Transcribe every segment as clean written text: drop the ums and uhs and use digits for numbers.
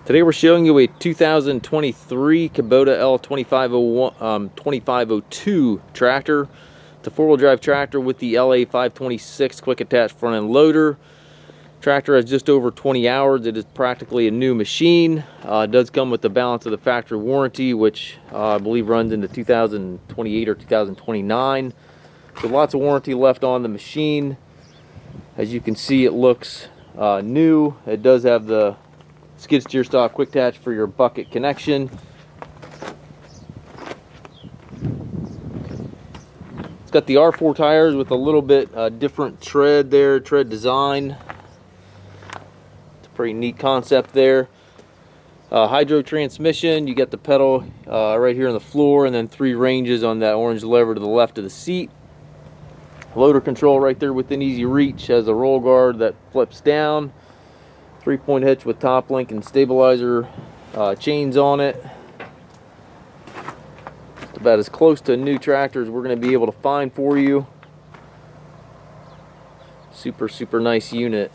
Today we're showing you a 2023 Kubota L2502 tractor. It's a four-wheel drive tractor with the LA526 quick attach front end loader. Tractor has just over 20 hours. It is practically a new machine. It does come with the balance of the factory warranty, which I believe runs into 2028 or 2029. So lots of warranty left on the machine. As you can see, it looks new. It does have the skid steer stock quick attach for your bucket connection. It's got the R4 tires with a little bit different tread design. It's a pretty neat concept there. Hydro transmission. You got the pedal right here on the floor, and then 3 ranges on that orange lever to the left of the seat. Loader control right there within easy reach. Has a roll guard that flips down. 3-point hitch with top link and stabilizer chains on it. It's about as close to a new tractor as we're going to be able to find for you. Super nice unit.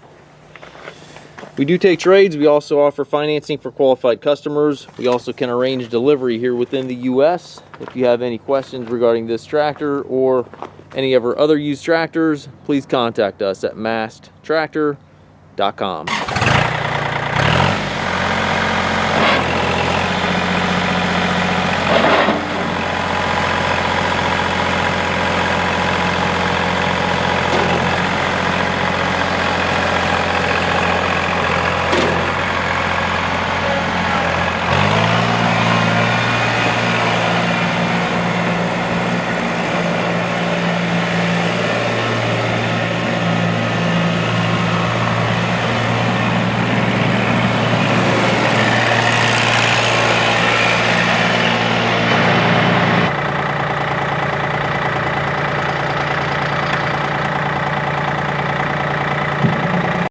We do take trades. We also offer financing for qualified customers. We also can arrange delivery here within the US. If you have any questions regarding this tractor or any of our other used tractors, please contact us at masttractor.com.